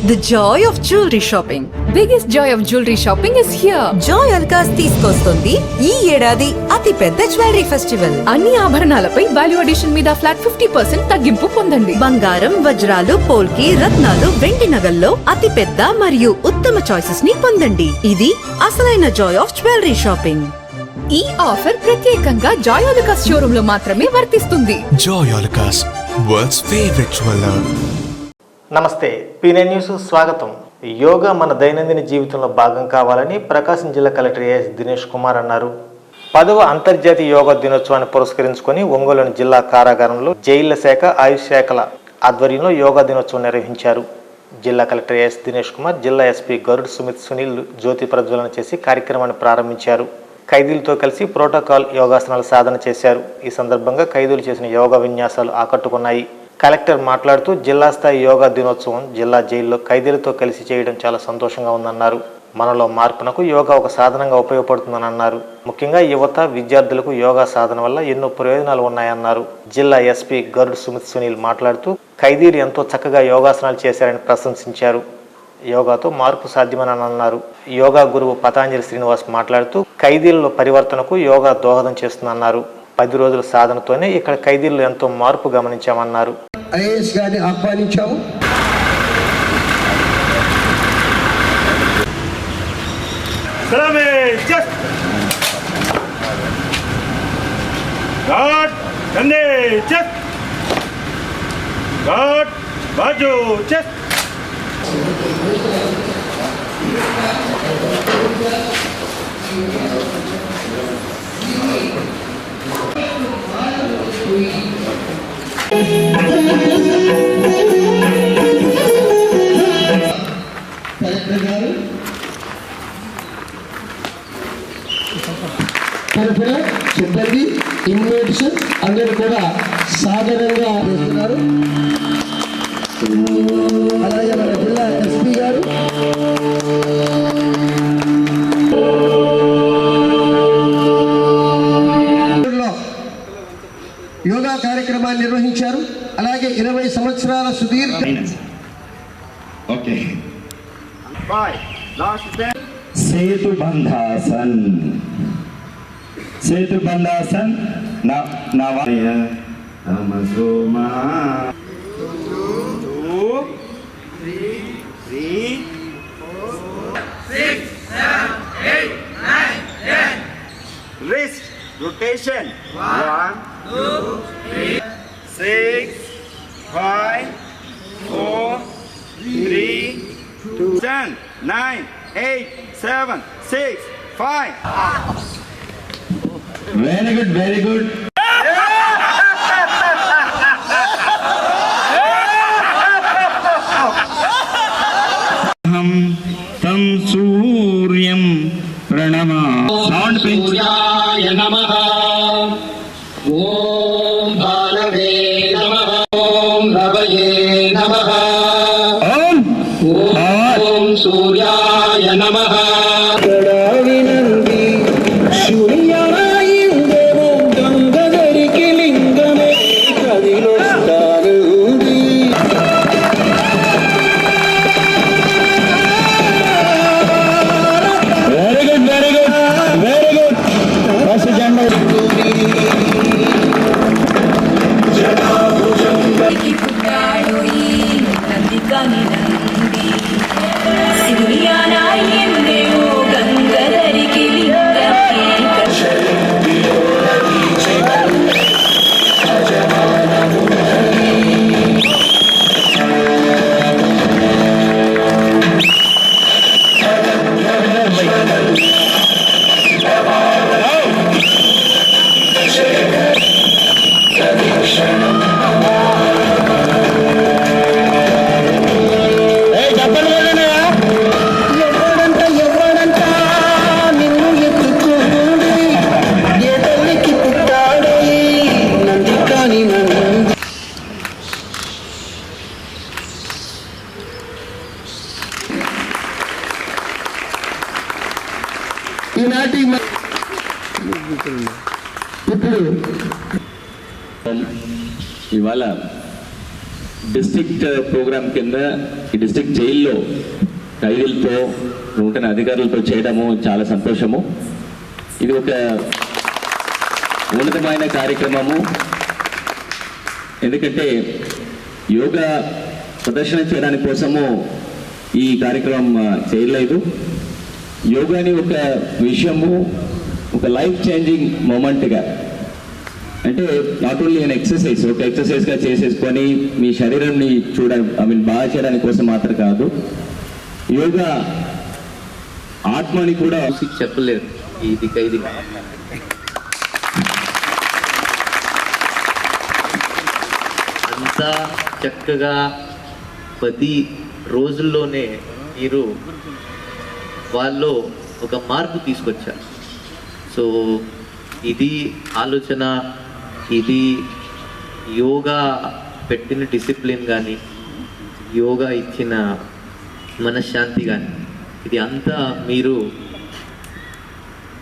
The joy of jewelry shopping. Biggest joy of jewelry shopping is here. Joy Alucas తీసుకొస్తుంది ఈ ఏడాది అతి పెద్ద జ్యువెలరీ ఫెస్టివల్. అన్ని ఆభరణాలపై వాల్యూ అడిషన్ మీద ఫ్లాట్ 50% తగ్గింపు పొందండి. బంగారం, వజ్రాలు, పోల్కి, రత్నాలు, వెండి నగల్లో అతి పెద్ద మరియు ఉత్తమ చాయిసెస్ ని పొందండి. ఇది అసలైన జాయ్ ఆఫ్ జ్యువెలరీ షాపింగ్. ఈ ఆఫర్ ప్రత్యేకంగా జాయ్ అలుకాస్ షోరూమ్ లో మాత్రమే వర్తిస్తుంది. Joy Alukkas, world's favourite jeweller. నమస్తే, పీనే న్యూస్ స్వాగతం. యోగా మన దైనందిన జీవితంలో భాగం కావాలని ప్రకాశం జిల్లా కలెక్టర్ ఏఎస్ దినేష్ కుమార్ అన్నారు. 10వ అంతర్జాతీయ యోగా దినోత్సవాన్ని పురస్కరించుకొని ఒంగోలులోని జిల్లా కారాగారంలో జైళ్ల శాఖ, ఆయుష్ శాఖల ఆధ్వర్యంలో యోగా దినోత్సవం నిర్వహించారు. జిల్లా కలెక్టర్ ఏఎస్ దినేష్ కుమార్, జిల్లా ఎస్పీ గరుడ్ సుమిత్ సునీల్ జ్యోతి ప్రజ్వలన చేసి కార్యక్రమాన్ని ప్రారంభించారు. ఖైదీలతో కలిసి ప్రోటోకాల్ యోగాసనాలు సాధన చేశారు. ఈ సందర్భంగా ఖైదీలు చేసిన యోగా విన్యాసాలు ఆకట్టుకున్నాయి. కలెక్టర్ మాట్లాడుతూ జిల్లా స్థాయి యోగా దినోత్సవం జిల్లా జైల్లో ఖైదీలతో కలిసి చేయడం చాలా సంతోషంగా ఉందన్నారు. మనలో మార్పునకు యోగా ఒక సాధనంగా ఉపయోగపడుతుందని అన్నారు. ముఖ్యంగా యువత, విద్యార్థులకు యోగా సాధన వల్ల ఎన్నో ప్రయోజనాలు ఉన్నాయన్నారు. జిల్లా ఎస్పీ గరుడ్ సుమిత్ సునీల్ మాట్లాడుతూ ఖైదీలు ఎంతో చక్కగా యోగాసనాలు చేశారని ప్రశంసించారు. యోగాతో మార్పు సాధ్యమని అన్నారు. యోగా గురువు పతాంజలి శ్రీనివాస్ మాట్లాడుతూ ఖైదీలలో పరివర్తనకు యోగా దోహదం చేస్తుందన్నారు. 10 రోజుల సాధనతోనే ఇక్కడ ఖైదీల్లో ఎంతో మార్పు గమనించామన్నారు. ఐఏఎస్ గారిని ఆహ్వానించాము. కలెక్టర్ గారు తరఫున సిబ్బంది, ఇన్మేట్స్ అందరూ కూడా సాధారణంగా చేస్తున్నారు. అలాగే మన జిల్లా ఎస్పీ గారు, యోగా కార్యక్రమాన్ని నిర్వహించారు. అలాగే 20 సంవత్సరాల సుదీర్ఘ Setu బంధాసన్, Setu బంధాసన్ నవాయ నమసోమా 2 3 4 6 7 8 9 10. Wrist rotation 1 2 3 6 5 4 3 2 10 9 8 7 6 5. Very good, very good. हम तं सूर्यं प्रणमा साउंड सूर्याय नमः. ओम भालवे नमः. ओम रवये नमः. ओम सूर्याय नमः. विनंदी सूर्यायिंदेवो गंगधरिकी लिंगमे कदिलोस्तानु. Very good, very good, very good. First January. ఈనాటి ఇప్పుడు ఇవాళ డిస్ట్రిక్ట్ ప్రోగ్రామ్ కింద ఈ డిస్ట్రిక్ట్ జైల్లో ఖైదీలతో ఉంటున్న అధికారులతో చేయడము చాలా సంతోషము. ఇది ఒక ఉన్నతమైన కార్యక్రమము. ఎందుకంటే యోగా ప్రదర్శన చేయడానికి కోసము ఈ కార్యక్రమం చేయలేదు. యోగాని ఒక విషయము, ఒక లైఫ్ చేంజింగ్ మూమెంట్గా, అంటే నాట్ ఓన్లీ అన్ ఎక్సర్సైజ్, ఒక ఎక్సర్సైజ్గా చేసేసుకొని మీ శరీరాన్ని బాగా చేయడానికి కోసం మాత్రం కాదు. యోగా ఆత్మని కూడా చెప్పలేదు. ఇది ఖైదీ అంతా చక్కగా 10 రోజుల్లోనే మీరు వాళ్ళు ఒక మార్పు తీసుకొచ్చారు. సో ఇది ఆలోచన, ఇది యోగా పెట్టిన డిసిప్లిన్ కానీ, యోగా ఇచ్చిన మనశ్శాంతి కానీ, ఇది అంతా మీరు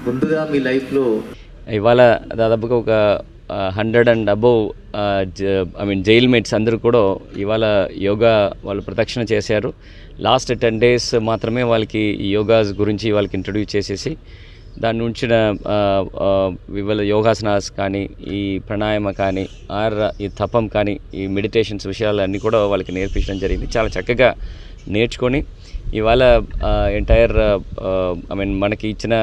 ముందుగా మీ లైఫ్లో ఇవాళ దాదాపుగా ఒక 100 and above జైల్ మేట్స్ అందరూ కూడా ఇవాళ యోగా వాళ్ళు ప్రదక్షిణ చేశారు. లాస్ట్ 10 days మాత్రమే వాళ్ళకి ఈ యోగాస్ గురించి వాళ్ళకి ఇంట్రడ్యూస్ చేసేసి దాని నుంచిన ఇవాళ యోగాసనాస్ కానీ, ఈ ప్రాణాయామ కానీ, ఈ తపం కానీ, ఈ మెడిటేషన్స్ విషయాలన్నీ కూడా వాళ్ళకి నేర్పించడం జరిగింది. చాలా చక్కగా నేర్చుకొని ఇవాళ ఎంటైర్ మనకి ఇచ్చిన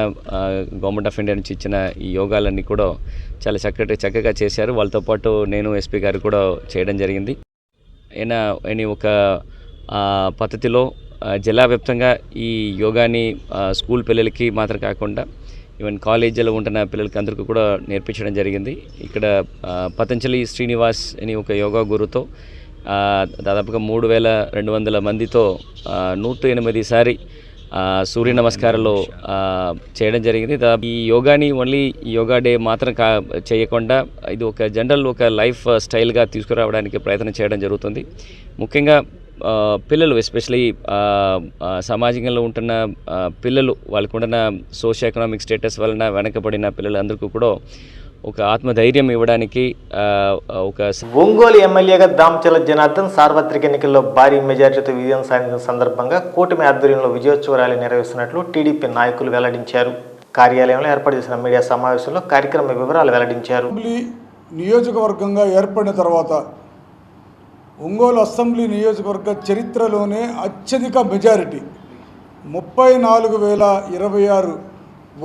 గవర్నమెంట్ ఆఫ్ ఇండియా నుంచి ఇచ్చిన ఈ యోగాలన్నీ కూడా చాలా చక్కగా చేశారు. వాళ్ళతో పాటు నేను ఎస్పీ గారు కూడా చేయడం జరిగింది. ఆయన ఒక పద్ధతిలో జిల్లా వ్యాప్తంగా ఈ యోగాని స్కూల్ పిల్లలకి మాత్రం కాకుండా ఈవెన్ కాలేజీలో ఉంటున్న పిల్లలకి అందరికీ కూడా నేర్పించడం జరిగింది. ఇక్కడ పతంజలి శ్రీనివాస్ అని ఒక యోగా గురుతో దాదాపుగా 3200 మందితో 108 సారి సూర్య నమస్కారాలు చేయడం జరిగింది. ఈ యోగాని ఓన్లీ యోగా డే మాత్రం చేయకుండా ఇది ఒక జనరల్ ఒక లైఫ్ స్టైల్గా తీసుకురావడానికి ప్రయత్నం చేయడం జరుగుతుంది. ముఖ్యంగా పిల్లలు, ఎస్పెషలీ సమాజంలో ఉంటున్న పిల్లలు, వాళ్ళకు ఉంటున్న సోషియో ఎకనామిక్ స్టేటస్ వలన వెనకబడిన పిల్లలందరికీ కూడా ఒక ఆత్మధైర్యం ఇవ్వడానికి ఒక ఒంగోలు ఎమ్మెల్యేగా దామచర్ల జనార్దన్ సార్వత్రిక ఎన్నికల్లో భారీ మెజారిటీతో విజయం సాధించిన సందర్భంగా కూటమి ఆధ్వర్యంలో విజయోత్సవ ర్యాలీ నిర్వహిస్తున్నట్లు టీడీపీ నాయకులు వెల్లడించారు. కార్యాలయంలో ఏర్పాటు చేసిన మీడియా సమావేశంలో కార్యక్రమ వివరాలు వెల్లడించారు. నియోజకవర్గంగా ఏర్పడిన తర్వాత ఒంగోలు అసెంబ్లీ నియోజకవర్గ చరిత్రలోనే అత్యధిక మెజారిటీ 34,026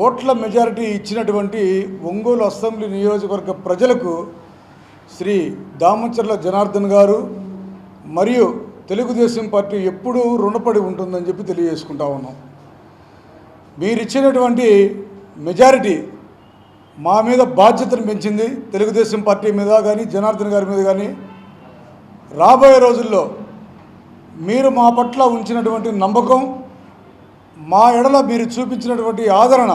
ఓట్ల మెజారిటీ ఇచ్చినటువంటి ఒంగోలు అసెంబ్లీ నియోజకవర్గ ప్రజలకు శ్రీ దామచర్ల జనార్దన్ గారు మరియు తెలుగుదేశం పార్టీ ఎప్పుడూ రుణపడి ఉంటుందని చెప్పి తెలియజేసుకుంటా ఉన్నాం. మీరిచ్చినటువంటి మెజారిటీ మా మీద బాధ్యతను పెంచింది, తెలుగుదేశం పార్టీ మీద కానీ జనార్దన్ గారి మీద కానీ. రాబోయే రోజుల్లో మీరు మా పట్ల ఉంచినటువంటి నమ్మకం, మా ఎడల మీరు చూపించినటువంటి ఆదరణ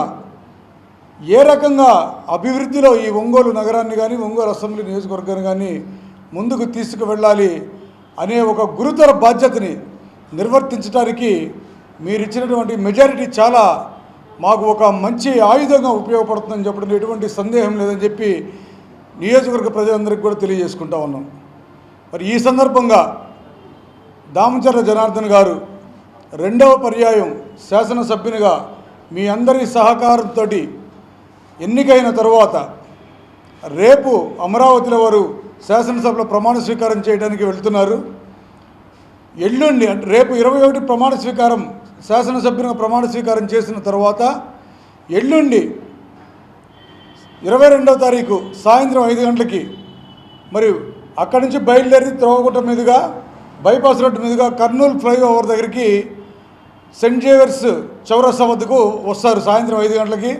ఏ రకంగా అభివృద్ధిలో ఈ ఒంగోలు నగరాన్ని కానీ, ఒంగోలు అసెంబ్లీ నియోజకవర్గాన్ని కానీ ముందుకు తీసుకువెళ్ళాలి అనే ఒక గురుతర బాధ్యతని నిర్వర్తించడానికి మీరు ఇచ్చినటువంటి మెజారిటీ చాలా మాకు ఒక మంచి ఆయుధంగా ఉపయోగపడుతుందని చెప్పడం ఎటువంటి సందేహం లేదని చెప్పి నియోజకవర్గ ప్రజలందరికీ కూడా తెలియజేసుకుంటా ఉన్నాం. మరి ఈ సందర్భంగా దామచర్ల జనార్దన్ గారు 2వ పర్యాయం శాసనసభ్యునిగా మీ అందరి సహకారంతో ఎన్నికైన తరువాత రేపు అమరావతిలో వారు శాసనసభలో ప్రమాణ స్వీకారం చేయడానికి వెళ్తున్నారు. ఎల్లుండి అంటే రేపు 21 ప్రమాణ స్వీకారం శాసనసభ్యునిగా ప్రమాణ స్వీకారం చేసిన తర్వాత ఎల్లుండి 22వ తారీఖు సాయంత్రం 5 గంటలకి మరి అక్కడి నుంచి బయలుదేరి త్రోవగుట్ట మీదుగా బైపాస్ రోడ్డు మీదుగా కర్నూలు ఫ్లైఓవర్ దగ్గరికి సెయింట్ జేవియర్స్ చౌరస్తా వద్దకు వస్తారు సాయంత్రం 5 గంటలకి.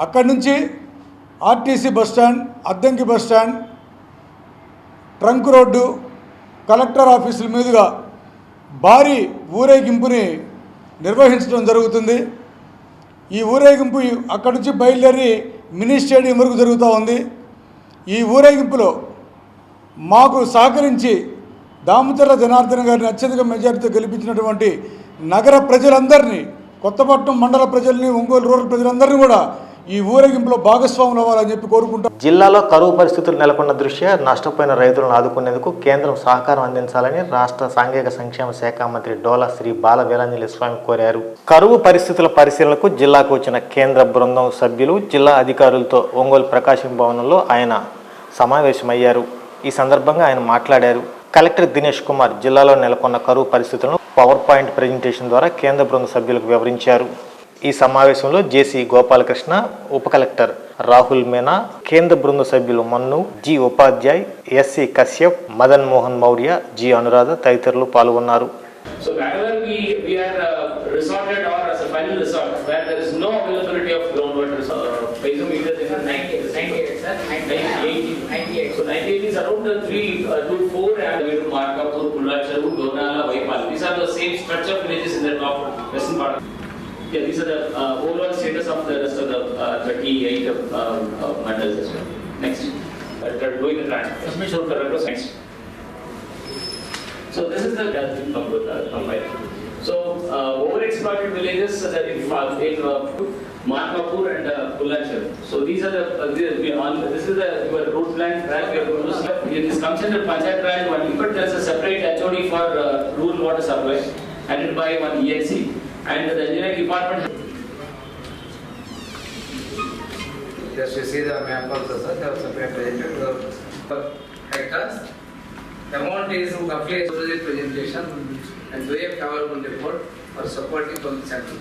అక్కడి నుంచి RTC bus stand, Addanki bus stand, trunk road, collector ఆఫీసుల మీదుగా భారీ ఊరేగింపుని నిర్వహించడం జరుగుతుంది. ఈ ఊరేగింపు అక్కడి నుంచి బయలుదేరి మినీ స్టేడియం వరకు జరుగుతూ ఉంది. ఈ ఊరేగింపులో మాకు సహకరించి దామచర్ల జనార్దన్ గారిని అత్యధిక మెజారిటీతో గెలిపించినటువంటి నగర ప్రజలందరినీ, కొత్తపట్నం మండల ప్రజల్ని, ఒంగోలు రూరల్ ప్రజలందరినీ కూడా ఈ ఊరేగింపులో భాగస్వాములు అవ్వాలని చెప్పి కోరుకుంటాం. జిల్లాలో కరువు పరిస్థితులు నెలకొన్న దృష్ట్యా నష్టపోయిన రైతులను ఆదుకునేందుకు కేంద్రం సహకారం అందించాలని రాష్ట్ర సాంఘిక సంక్షేమ శాఖ మంత్రి డోలా శ్రీ బాల వీరాంజలి స్వామి కోరారు. కరువు పరిస్థితుల పరిశీలనకు జిల్లాకు వచ్చిన కేంద్ర బృందం సభ్యులు జిల్లా అధికారులతో ఒంగోలు ప్రకాశం భవనంలో ఆయన సమావేశమయ్యారు. ఈ సందర్భంగా ఆయన మాట్లాడారు. కలెక్టర్ దినేష్ కుమార్ జిల్లాలో నెలకొన్న కరువు పరిస్థితులను పవర్ పాయింట్ ప్రెజెంటేషన్ ద్వారా కేంద్ర బృంద సభ్యులకు వివరించారు. ఈ సమావేశంలో జేసీ గోపాలకృష్ణ, ఉప కలెక్టర్ రాహుల్ మీనా, కేంద్ర బృంద సభ్యులు Mannu, G Upadhyay, SC Kashyap, Madan Mohan Maurya, G Anuradha తదితరులు పాల్గొన్నారు. So wherever we are resorted or as a final resort where there is no availability of groundwater, either this is 98, sir, 98. So 98 is around 3 to 4 and we do Markapur, Kullacheru, Donala, Vaipal. These are the same stretch of villages in the top western part. Yeah, these are the overall status of the rest of the 38 mandals as well. Next, doing the transmission. Next. So this is the combined. So overexploited villages that in Markapur and Kullacheru. So these are this is the your road plan track we are going to see. This comes under Panchayat Raj only, but there is a separate HOD for rural water supply headed by one ENC and the engineering department. Just you see the map also, sir. They have separate presented hectares. The amount is complete presentation and do a PowerPoint report for supporting from the center.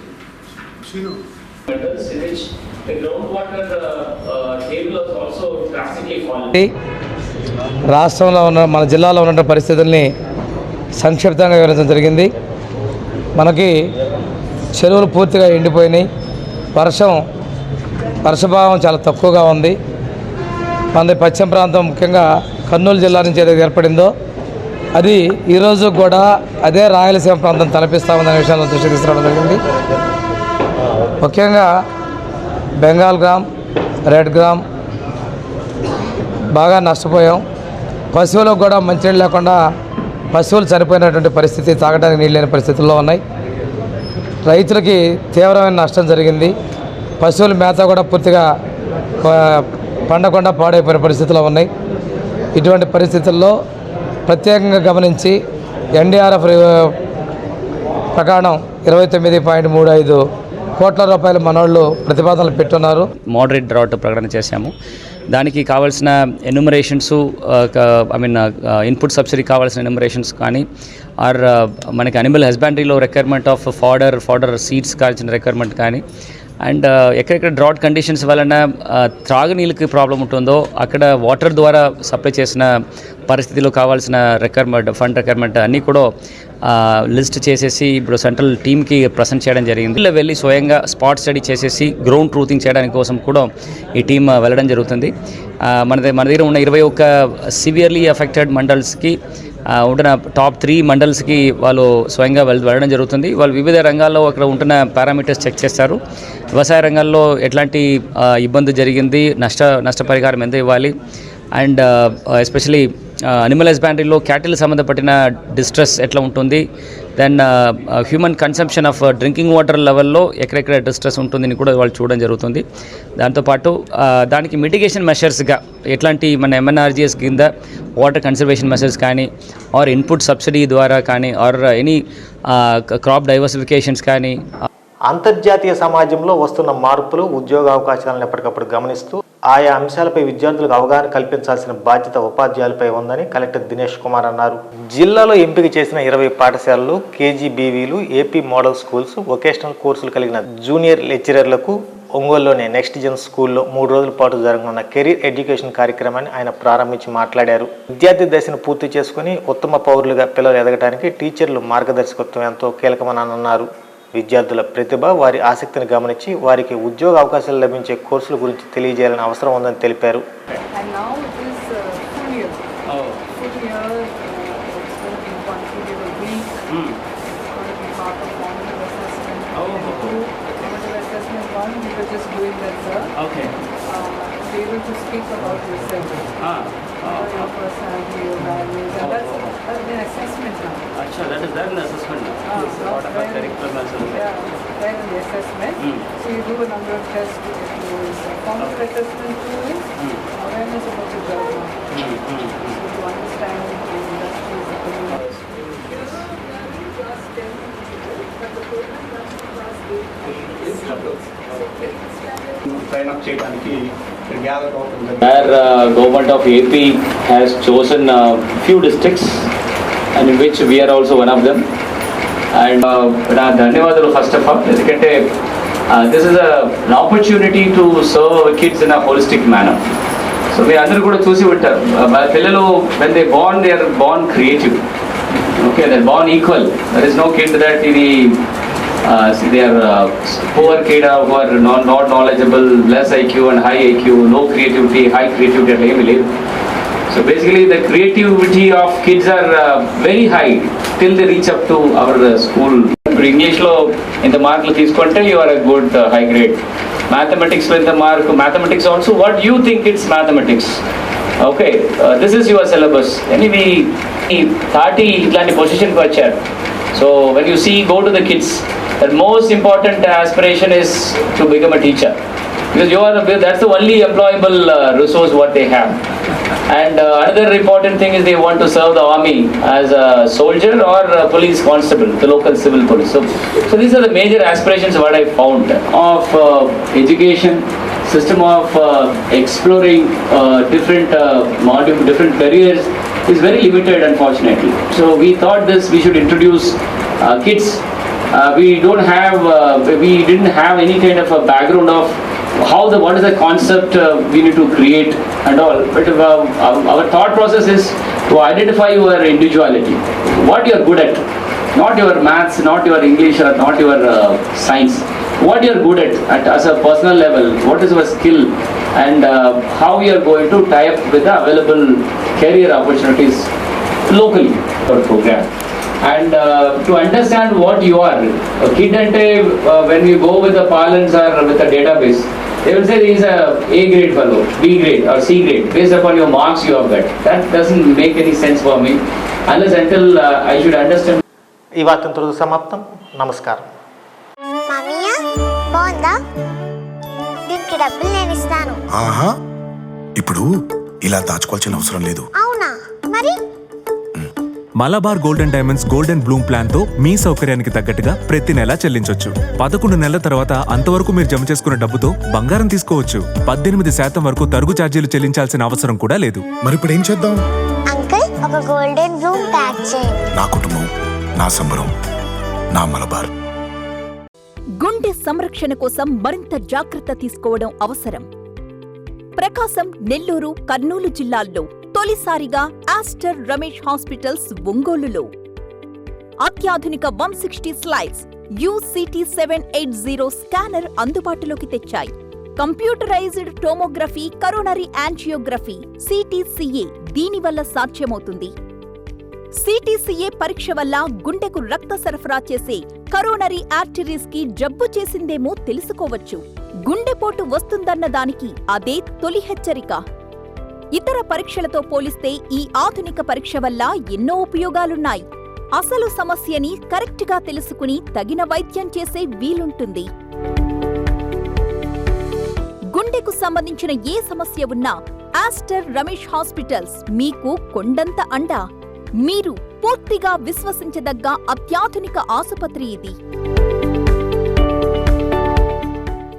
In which the groundwater table is also drastically fallen. రాష్ట్రంలో ఉన్న మన జిల్లాలో ఉన్న పరిస్థితుల్ని సంక్షిప్తంగా వివరించడం జరిగింది. మనకి చెరువులు పూర్తిగా ఎండిపోయినాయి. వర్షభావం చాలా తక్కువగా ఉంది. మన పశ్చిమ ప్రాంతం ముఖ్యంగా కర్నూలు జిల్లా నుంచి ఏదైతే ఏర్పడిందో అది ఈరోజు కూడా అదే రాయలసీమ ప్రాంతం తలపిస్తామనే విషయాన్ని దృష్టి తీసుకురావడం జరిగింది. ముఖ్యంగా బెంగాల్ గ్రామ్, రెడ్ గ్రామ్ బాగా నష్టపోయాం. పశువులకు కూడా మంచినీళ్ళు లేకుండా పశువులు చనిపోయినటువంటి పరిస్థితి, తాగడానికి నీళ్ళు లేని పరిస్థితుల్లో ఉన్నాయి. రైతులకి తీవ్రమైన నష్టం జరిగింది. పశువుల మేత కూడా పూర్తిగా పండకుండా పాడైపోయిన పరిస్థితుల్లో ఉన్నాయి. ఇటువంటి పరిస్థితుల్లో ప్రత్యేకంగా గమనించి ఎన్డీఆర్ఎఫ్ ప్రకారం 29.35 కోట్ల రూపాయలు మనోళ్ళు ప్రతిపాదనలు పెట్టున్నారు. మోడరేట్ డ్రాట్ ప్రకటన చేశాము. దానికి కావాల్సిన ఎన్యూమరేషన్స్ ఇన్పుట్ సబ్సిడీ కావాల్సిన ఎన్యూమరేషన్స్ కానీ ఆర్ మనకి అనిమల్ హస్బెండరీలో రిక్వైర్మెంట్ ఆఫ్ ఫాడర్ సీడ్స్ కావాల్సిన రిక్వైర్మెంట్ కానీ అండ్ ఎక్కడెక్కడ డ్రాట్ కండిషన్స్ వలన త్రాగునీళ్ళకి ప్రాబ్లం ఉంటుందో అక్కడ వాటర్ ద్వారా సప్లై చేసిన పరిస్థితిలో కావాల్సిన ఫండ్ రిక్వైర్మెంట్ అన్నీ కూడా లిస్ట్ చేసేసి ఇప్పుడు సెంట్రల్ టీమ్కి ప్రజెంట్ చేయడం జరిగింది. ఇలా వెళ్ళి స్వయంగా స్పాట్ స్టడీ చేసేసి గ్రౌండ్ ట్రూతింగ్ చేయడానికి కోసం కూడా ఈ టీం వెళ్ళడం జరుగుతుంది. మన దగ్గర ఉన్న 21 సివియర్లీ అఫెక్టెడ్ మండల్స్కి ఉంటున్న టాప్ 3 మండల్స్కి వాళ్ళు స్వయంగా వెళ్ళడం జరుగుతుంది. వాళ్ళు వివిధ రంగాల్లో అక్కడ ఉంటున్న పారామీటర్స్ చెక్ చేస్తారు. వ్యవసాయ రంగాల్లో ఎట్లాంటి ఇబ్బంది జరిగింది, నష్టపరిహారం ఎంత ఇవ్వాలి అండ్ ఎస్పెషలీ అనిమల్ హస్బెండరీలో క్యాటిల్ సంబంధపడిన డిస్ట్రెస్ ఎట్లా ఉంటుంది, then human consumption of drinking water లెవెల్లో ఎక్కడెక్కడ డిస్ట్రెస్ ఉంటుందని కూడా వాళ్ళు చూడడం జరుగుతుంది. దాంతోపాటు దానికి మిటిగేషన్ మెషర్స్గా ఎట్లాంటి మన MNRGS కింద వాటర్ కన్సర్వేషన్ మెషర్స్ కానీ ఆర్ ఇన్పుట్ సబ్సిడీ ద్వారా కానీ ఆర్ ఎనీ క్రాప్ డైవర్సిఫికేషన్స్ కానీ. అంతర్జాతీయ సమాజంలో వస్తున్న మార్పులు, ఉద్యోగ అవకాశాలను ఎప్పటికప్పుడు గమనిస్తూ ఆయా అంశాలపై విద్యార్థులకు అవగాహన కల్పించాల్సిన బాధ్యత ఉపాధ్యాయులపై ఉందని కలెక్టర్ దినేష్ కుమార్ అన్నారు. జిల్లాలో ఎంపిక చేసిన 20 పాఠశాలలు, KGBVలు, AP మోడల్ స్కూల్స్, వొకేషనల్ కోర్సులు కలిగిన జూనియర్ లెక్చరర్లకు ఒంగోలులోని నెక్స్ట్ జెన్ స్కూల్లో 3 రోజుల పాటు జరగనున్న కెరీర్ ఎడ్యుకేషన్ కార్యక్రమాన్ని ఆయన ప్రారంభించి మాట్లాడారు. విద్యార్థి దశను పూర్తి చేసుకుని ఉత్తమ పౌరులుగా పిల్లలు ఎదగడానికి టీచర్లు మార్గదర్శకత్వం ఎంతో కీలకమని అన్నారు. విద్యార్థుల ప్రతిభ, వారి ఆసక్తిని గమనించి వారికి ఉద్యోగ అవకాశాలు లభించే కోర్సుల గురించి తెలియజేయాలని అవసరం ఉందని తెలిపారు. able to speak about yourself. Your personality, your values, and that's an assessment now. Acha, that is an assessment now. What about curriculum assessment? Yeah, then the assessment. So you do a number of tests to get to is formal assessment tool is awareness about the job market. So to understand the industries, the community. Where government of AP has chosen few districts and in which we are also one of them. And ధన్యవాదాలు first of all ఎందుకంటే this is an opportunity to serve our kids in a holistic manner. So మీ అందరూ కూడా చూసి ఉంటారు పిల్లలు when they are born creative. Okay, they're born equal. There is no kid that they are poor kid who are not knowledgeable, less IQ and high IQ, no creativity, high creativity at level. So basically the creativity of kids are very high till they reach up to our school. English lo in the mark lo తీసుకుంటే you are a good high grade. Mathematics lo in the mark, mathematics also what you think it's mathematics. Okay, this is your syllabus. Anyway, 30 ఇట్లాంటి పొజిషన్కి వచ్చారు. So when you see, go to the kids, the most important aspiration is to become a teacher. Because that's the only employable resource what they have. And another important thing is they want to serve the army as a soldier or a police constable, the local civil police. So these are the major aspirations what I found of education system of exploring different modules, different careers is very limited unfortunately. So we thought we should introduce kids. We didn't have any kind of a background of what is the concept we need to create and all, but our thought process is to identify your individuality, what you are good at, not your maths, not your English or not your science, what you are good at as a personal level, what is your skill, and how you are going to tie up with the available career opportunities locally for program. And to understand what you are, a kid ante when you go with the parlance or with the database, they will say he is a A grade fellow, B grade or C grade based upon your marks you have got. That doesn't make any sense for me unless until I should understand. ఈ వార్తంతో సమాప్తం. నమస్కారం. మామయ్య బాగుందా? దీనికి డబ్బులు నేను ఇస్తాను. ఆహా, ఇప్పుడు ఇలా దాచుకోవాల్సిన అవసరం లేదు. అవునా? మరి Malabar golden diamonds golden Bloom plan తో మీ సౌకర్యానికి తగ్గట్టుగా ప్రతి నెల చెల్లించొచ్చు. 11 నెలల తర్వాత అంతవరకు మీరు జమ చేసుకున్న డబ్బుతో బంగారం తీసుకోవచ్చు. 18% వరకు తరుగు ఛార్జీలు చెల్లించాల్సిన అవసరం కూడా లేదు. మరి ఇప్పుడు ఏం చేద్దాం? అంకుల్, ఒక గోల్డెన్ బ్లూమ్ ప్యాక్ చేయండి. నా కుటుంబం, నా సంబరం, నా మలబార్. గుండె సంరక్షణ కోసం మరింత జాగ్రత్త తీసుకోవడం అవసరం. ప్రకాశం, నెల్లూరు, కర్నూలు జిల్లాల్లో తొలిసారిగా ఆస్టర్ రమేష్ హాస్పిటల్స్ ఒంగోలులో అత్యాధునిక 160 స్లైడ్స్ UCT780 స్కానర్ అందుబాటులోకి తెచ్చాయి. Computerised tomography, coronary angiography, CTCA దీనివల్ల సాధ్యమవుతుంది. CTCA పరీక్ష వల్ల గుండెకు రక్త సరఫరా చేసే కరోనరీ ఆర్టరీస్ కి జబ్బు చేసిందేమో తెలుసుకోవచ్చు. గుండెపోటు వస్తుందన్న దానికి అదే తొలి హెచ్చరిక. ఇతర పరీక్షలతో పోలిస్తే ఈ ఆధునిక పరీక్ష వల్ల ఎన్నో ఉపయోగాలున్నాయి. అసలు సమస్యని కరెక్ట్గా తెలుసుకుని తగిన వైద్యం చేసే వీలుంటుంది. గుండెకు సంబంధించిన ఏ సమస్య ఉన్నా ఆస్టర్ రమేష్ హాస్పిటల్స్ మీకు కొండంత అండ. మీరు పూర్తిగా విశ్వసించదగ్గ అత్యాధునిక ఆసుపత్రి ఇది.